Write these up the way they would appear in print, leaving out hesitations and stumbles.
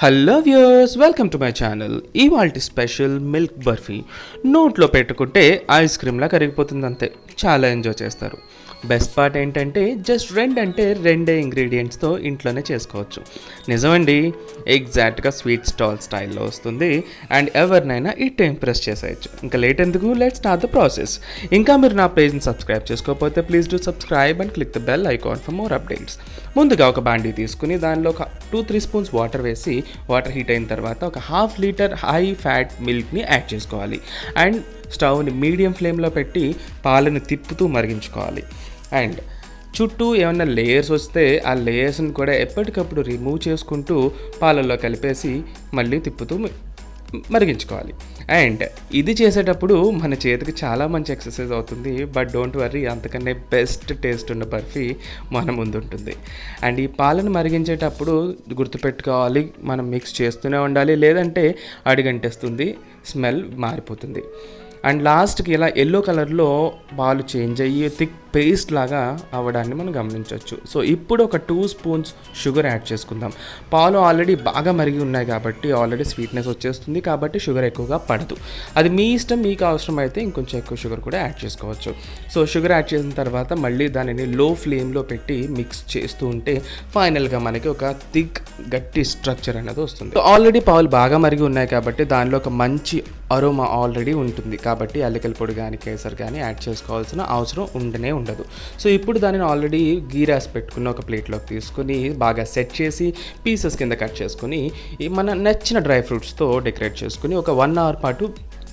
Hello viewers, welcome to my channel. ఇవాల్టి special milk barfi. నోట్లో పెట్టుకుంటే ఐస్ క్రీమ్లా కరిగిపోతుంది, అంతే. చాలా ఎంజాయ్ చేస్తారు. బెస్ట్ పార్ట్ ఏంటంటే జస్ట్ రెండే ఇంగ్రీడియంట్స్తో ఇంట్లోనే చేసుకోవచ్చు. నిజమండి, ఎగ్జాక్ట్గా స్వీట్ స్టాల్ స్టైల్లో వస్తుంది అండ్ ఎవరినైనా ఇట్ ఇంప్రెస్ చేసేయచ్చు. ఇంకా లేట్ ఎందుకు, లెట్స్ స్టార్ట్ ద ప్రాసెస్. ఇంకా మీరు నా పేజ్ని సబ్స్క్రైబ్ చేసుకోకపోతే please do subscribe and click the bell icon for more updates. ముందుగా ఒక బాండీ తీసుకుని దానిలో ఒక 2-3 స్పూన్స్ వాటర్ వేసి, వాటర్ హీట్ అయిన తర్వాత ఒక 1/2 లీటర్ హై ఫ్యాట్ మిల్క్ని యాడ్ చేసుకోవాలి అండ్ స్టవ్ని మీడియం ఫ్లేమ్లో పెట్టి పాలను తిప్పుతూ మరిగించుకోవాలి. అండ్ చుట్టూ ఏమైనా లేయర్స్ వస్తే ఆ లేయర్స్ని కూడా ఎప్పటికప్పుడు రిమూవ్ చేసుకుంటూ పాలల్లో కలిపేసి మళ్ళీ తిప్పుతూ మరిగించుకోవాలి. అండ్ ఇది చేసేటప్పుడు మన చేతికి చాలా మంచి ఎక్సర్సైజ్ అవుతుంది. బట్ డోంట్ వర్రీ, అంతకన్నా బెస్ట్ టేస్ట్ ఉన్న బర్ఫీ మన ముందు ఉంటుంది. అండ్ ఈ పాలను మరిగించేటప్పుడు గుర్తుపెట్టుకోవాలి, మనం మిక్స్ చేస్తూనే ఉండాలి, లేదంటే అడిగంటేస్తుంది, స్మెల్ మారిపోతుంది. అండ్ లాస్ట్కి ఇలా ఎల్లో కలర్లో పాలు చేంజ్ అయ్యి థిక్ పేస్ట్ లాగా అవ్వడాన్ని మనం గమనించవచ్చు. సో ఇప్పుడు ఒక 2 స్పూన్స్ షుగర్ యాడ్ చేసుకుందాం. పాలు ఆల్రెడీ బాగా మరిగి ఉన్నాయి కాబట్టి ఆల్రెడీ స్వీట్నెస్ వచ్చేస్తుంది, కాబట్టి షుగర్ ఎక్కువగా పడదు. అది మీ ఇష్టం, మీకు అవసరం అయితే ఇంకొంచెం ఎక్కువ షుగర్ కూడా యాడ్ చేసుకోవచ్చు. సో షుగర్ యాడ్ చేసిన తర్వాత మళ్ళీ దానిని లో ఫ్లేమ్లో పెట్టి మిక్స్ చేస్తూ ఉంటే ఫైనల్గా మనకి ఒక థిక్ గట్టి స్ట్రక్చర్ అనేది వస్తుంది. సో ఆల్రెడీ పాలు బాగా మరిగి ఉన్నాయి కాబట్టి దానిలో ఒక మంచి అరోమా ఆల్రెడీ ఉంటుంది, కాబట్టి యాలకుల పొడి కానీ కేసర్ కానీ యాడ్ చేసుకోవాల్సిన అవసరం ఉండదు. సో ఇప్పుడు దానిని ఆల్రెడీ గీ రాసి పెట్టుకున్న ఒక ప్లేట్లోకి తీసుకుని బాగా సెట్ చేసి పీసెస్ కింద కట్ చేసుకుని మన నచ్చిన డ్రై ఫ్రూట్స్తో డెకరేట్ చేసుకుని ఒక 1 అవర్ పాటు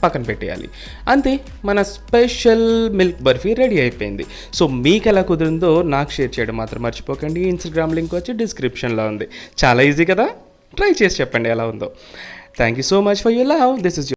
పక్కన పెట్టేయాలి. అంతే, మన స్పెషల్ మిల్క్ బర్ఫీ రెడీ అయిపోయింది. సో మీకు ఎలా కుదిరిందో నాకు షేర్ చేయడం మాత్రం మర్చిపోకండి. ఇన్స్టాగ్రామ్ లింక్ వచ్చి డిస్క్రిప్షన్లో ఉంది. చాలా ఈజీ కదా, ట్రై చేసి చెప్పండి ఎలా ఉందో. Thank you so much for your love. This is